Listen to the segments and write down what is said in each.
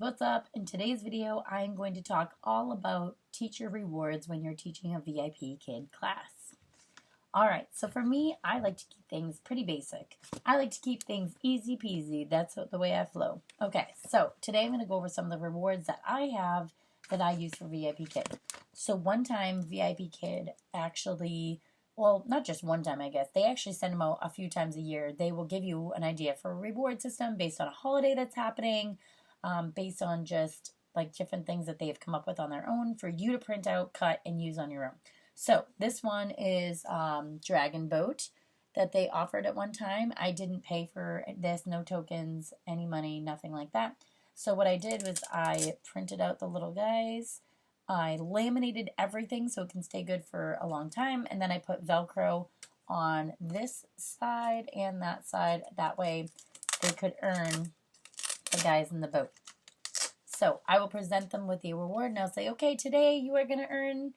what's up? In today's video, I'm going to talk all about teacher rewards when you're teaching a VIP kid class. Alright, so for me, I like to keep things pretty basic. I like to keep things easy peasy. That's the way I flow. Okay, so today I'm going to go over some of the rewards that I have that I use for VIP Kid. So one time, VIP Kid actually, well, not just one time, I guess. They actually send them out a few times a year. They will give you an idea for a reward system based on a holiday that's happening, based on just like different things that they have come up with on their own for you to print out, cut, and use on your own. So this one is Dragon Boat that they offered at one time. I didn't pay for this, no tokens, any money, nothing like that. So what I did was I printed out the little guys. I laminated everything so it can stay good for a long time. And then I put Velcro on this side and that side. That way they could earn the guys in the boat. So I will present them with the reward and I'll say, okay, today you are going to earn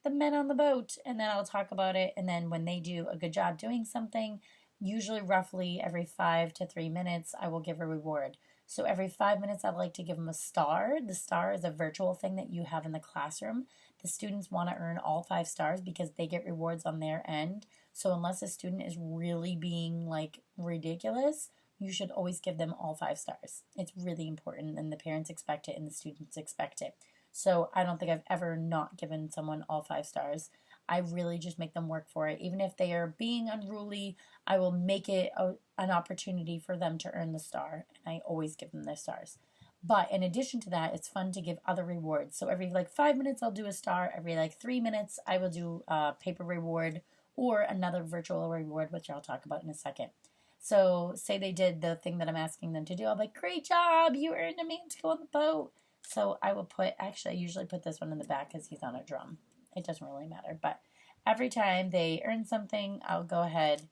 the men on the boat, and then I'll talk about it. And then when they do a good job doing something, usually roughly every 5 to 3 minutes, I will give a reward. So every 5 minutes, I'd like to give them a star. The star is a virtual thing that you have in the classroom. The students want to earn all 5 stars because they get rewards on their end. So unless a student is really being like ridiculous, you should always give them all 5 stars. It's really important, and the parents expect it and the students expect it. So I don't think I've ever not given someone all 5 stars. I really just make them work for it. Even if they are being unruly, I will make it an opportunity for them to earn the star. And I always give them their stars. But in addition to that, it's fun to give other rewards. So every 5 minutes, I'll do a star. Every 3 minutes, I will do a paper reward or another virtual reward, which I'll talk about in a second. So say they did the thing that I'm asking them to do. I'll be like, great job. You earned a man to go on the boat. So I will put, actually I usually put this one in the back because he's on a drum. It doesn't really matter. But every time they earn something, I'll go ahead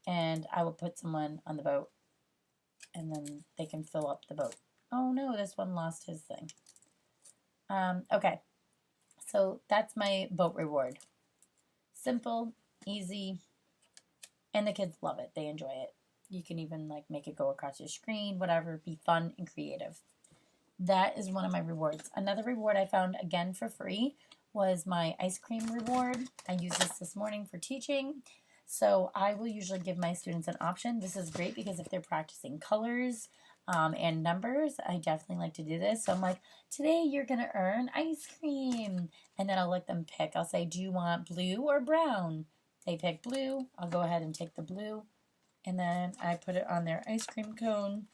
and I will put someone on the boat. And then they can fill up the boat. Oh no, this one lost his thing. Okay, so that's my boat reward. Simple, easy, and the kids love it. They enjoy it. You can even make it go across your screen, whatever, be fun and creative. That is one of my rewards. Another reward I found, again for free, was my ice cream reward. I used this morning for teaching. So I will usually give my students an option. This is great because if they're practicing colors and numbers, I definitely like to do this. So I'm like, today you're going to earn ice cream. And then I'll let them pick. I'll say, do you want blue or brown? They pick blue. I'll go ahead and take the blue. And then I put it on their ice cream cone.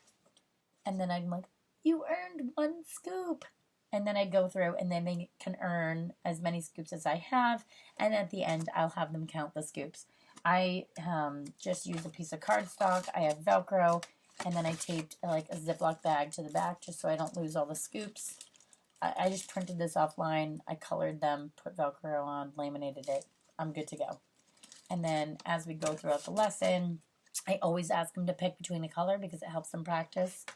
And then I'm like, you earned 1 scoop. And then I go through and then they can earn as many scoops as I have. And at the end, I'll have them count the scoops. I just use a piece of cardstock. I have Velcro. And then I taped a Ziploc bag to the back just so I don't lose all the scoops. I just printed this offline. I colored them, put Velcro on, laminated it. I'm good to go. And then as we go throughout the lesson, I always ask them to pick between the color because it helps them practice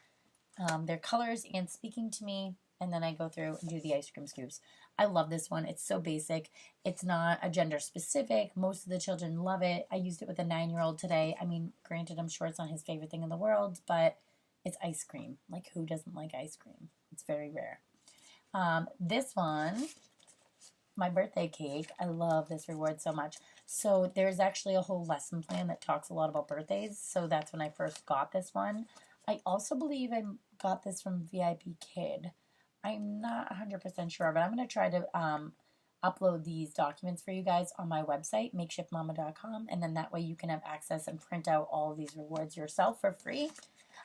their colors and speaking to me, and then I go through and do the ice cream scoops. I love this one. It's so basic. It's not a gender specific. Most of the children love it. I used it with a 9-year-old today. I mean, granted, I'm sure it's not his favorite thing in the world, but it's ice cream. Like, who doesn't like ice cream? It's very rare. This one, my birthday cake, I love this reward so much. So there's actually a whole lesson plan that talks a lot about birthdays. So that's when I first got this one. I also believe I got this from VIPKID. I'm not 100% sure, but I'm going to try to upload these documents for you guys on my website, makeshiftmama.com, and then that way you can have access and print out all of these rewards yourself for free.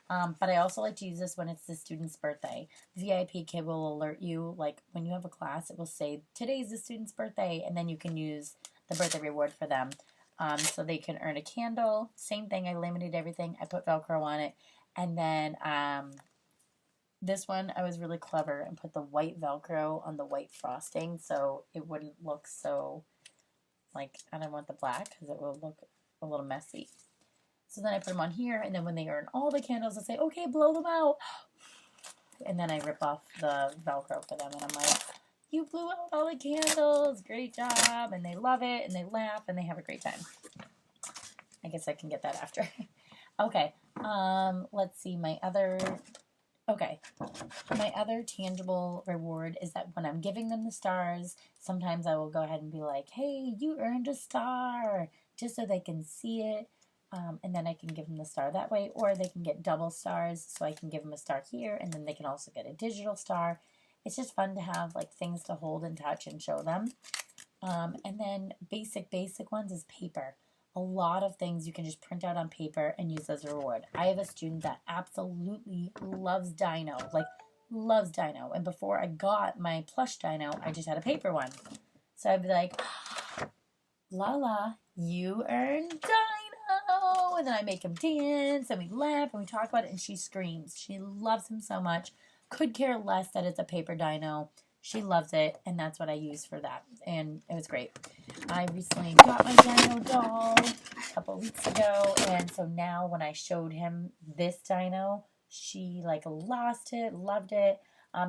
But I also like to use this when it's the student's birthday. VIPKID will alert you, when you have a class, it will say, today's the student's birthday, and then you can use the birthday reward for them. So they can earn a candle. Same thing, I laminated everything. I put Velcro on it. And then this one, I was really clever and put the white Velcro on the white frosting so it wouldn't look so, I don't want the black because it will look a little messy. So then I put them on here, and then when they earn all the candles, I say, okay, blow them out. And then I rip off the Velcro for them, and I'm like, you blew out all the candles, great job. And they love it, and they laugh, and they have a great time. I guess I can get that after. Okay, let's see, my other Okay, my other tangible reward is that when I'm giving them the stars, sometimes I will go ahead and be like, hey, you earned a star, just so they can see it. And then I can give them the star that way, or they can get double stars, so I can give them a star here, and then they can also get a digital star. It's just fun to have like things to hold and touch and show them. And then basic ones is paper. A lot of things you can just print out on paper and use as a reward. I have a student that absolutely loves dino, like loves dino. And before I got my plush dino, I just had a paper one. So I'd be like, Lala, you earned dino. And then I make him dance and we laugh and we talk about it and she screams. She loves him so much. Could care less that it's a paper dino. She loves it, and that's what I use for that, and it was great. I recently got my dino doll a couple weeks ago, and so now when I showed him this dino, she like lost it, loved it,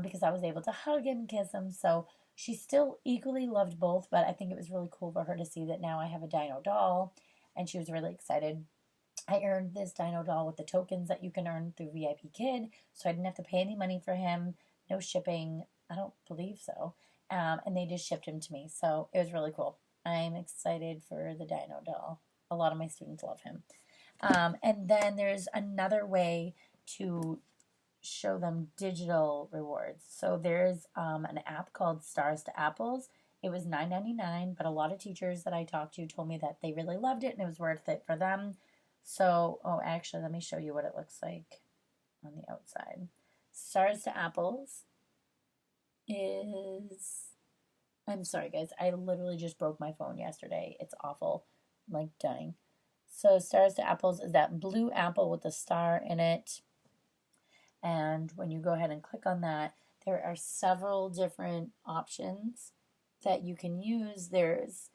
because I was able to hug him and kiss him. So she still equally loved both, but I think it was really cool for her to see that now I have a dino doll, and she was really excited. I earned this dino doll with the tokens that you can earn through VIPKID, so I didn't have to pay any money for him, no shipping. I don't believe so. And they just shipped him to me. So it was really cool. I'm excited for the dino doll. A lot of my students love him. And then there's another way to show them digital rewards. So there's an app called Stars to Apples. It was $9.99, but a lot of teachers that I talked to told me that they really loved it and it was worth it for them. So, actually, let me show you what it looks like on the outside. Stars to Apples is, I'm sorry guys, I literally just broke my phone yesterday. It's awful. I'm like dying. So Stars to Apples is that blue apple with the star in it. And when you go ahead and click on that, there are several different options that you can use. There's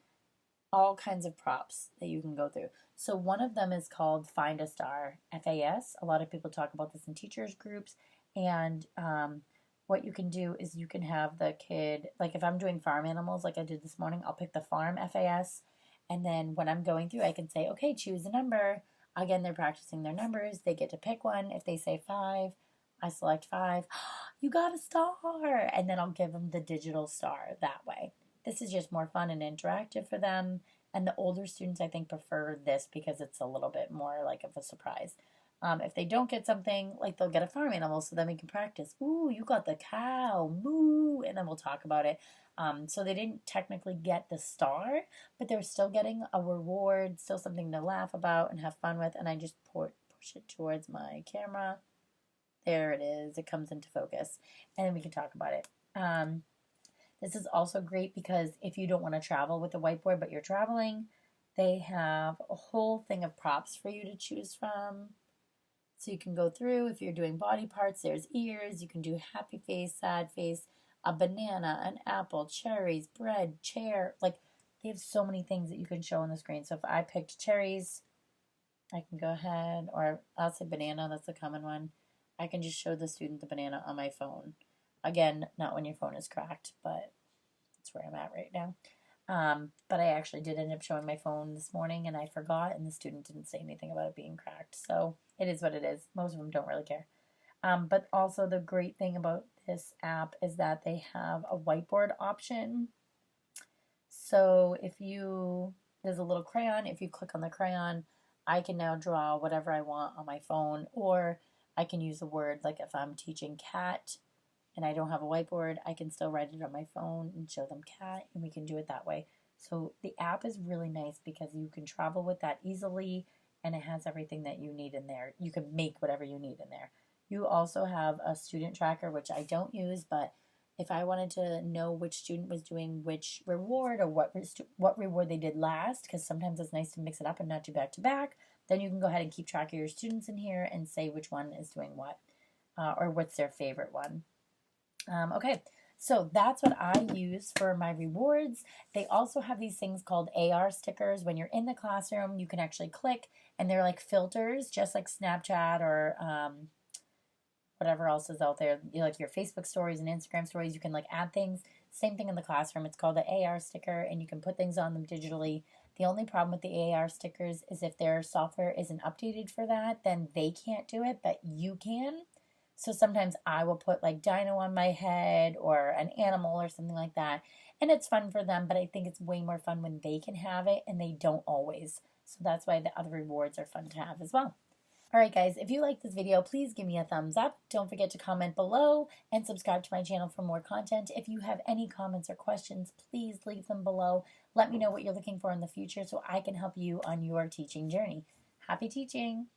all kinds of props that you can go through. So one of them is called Find a Star, FAS. A lot of people talk about this in teachers groups. And what you can do is you can have the kid, like if I'm doing farm animals like I did this morning, I'll pick the farm FAS. And then when I'm going through, I can say, okay, choose a number. Again, they're practicing their numbers. They get to pick one. If they say 5, I select 5. You got a star. And then I'll give them the digital star that way. This is just more fun and interactive for them. And the older students, I think, prefer this because it's a little bit more like of a surprise. If they don't get something, like they'll get a farm animal, so then we can practice. Ooh, you got the cow, moo, and then we'll talk about it. So they didn't technically get the star, but they're still getting a reward, still something to laugh about and have fun with. And I just push it towards my camera. There it is. It comes into focus, and then we can talk about it. This is also great because if you don't want to travel with a whiteboard, but you're traveling, they have a whole thing of props for you to choose from. So you can go through, if you're doing body parts, there's ears, you can do happy face, sad face, a banana, an apple, cherries, bread, chair. Like, they have so many things that you can show on the screen. So if I picked cherries, I can go ahead, or I'll say banana, that's a common one. I can just show the student the banana on my phone. Again, not when your phone is cracked, but that's where I'm at right now. But I actually did end up showing my phone this morning and I forgot, and the student didn't say anything about it being cracked. So it is what it is. Most of them don't really care. But also the great thing about this app is that they have a whiteboard option. So there's a little crayon. If you click on the crayon, I can now draw whatever I want on my phone, or I can use a word, like if I'm teaching cat and I don't have a whiteboard, I can still write it on my phone and show them cat, and we can do it that way. So the app is really nice because you can travel with that easily, and it has everything that you need in there. You can make whatever you need in there. You also have a student tracker, which I don't use, but if I wanted to know which student was doing which reward or what reward they did last, because sometimes it's nice to mix it up and not do back to back, then you can go ahead and keep track of your students in here and say which one is doing what, or what's their favorite one. Okay, so that's what I use for my rewards. They also have these things called AR stickers. When you're in the classroom, you can actually click, and they're like filters, just like Snapchat or whatever else is out there. Like your Facebook stories and Instagram stories, you can like add things. Same thing in the classroom. It's called the AR sticker, and you can put things on them digitally. The only problem with the AR stickers is if their software isn't updated for that, then they can't do it, but you can. So sometimes I will put like dino on my head or an animal or something like that. And it's fun for them, but I think it's way more fun when they can have it and they don't always. So that's why the other rewards are fun to have as well. Alright guys, if you like this video, please give me a thumbs up. Don't forget to comment below and subscribe to my channel for more content. If you have any comments or questions, please leave them below. Let me know what you're looking for in the future so I can help you on your teaching journey. Happy teaching!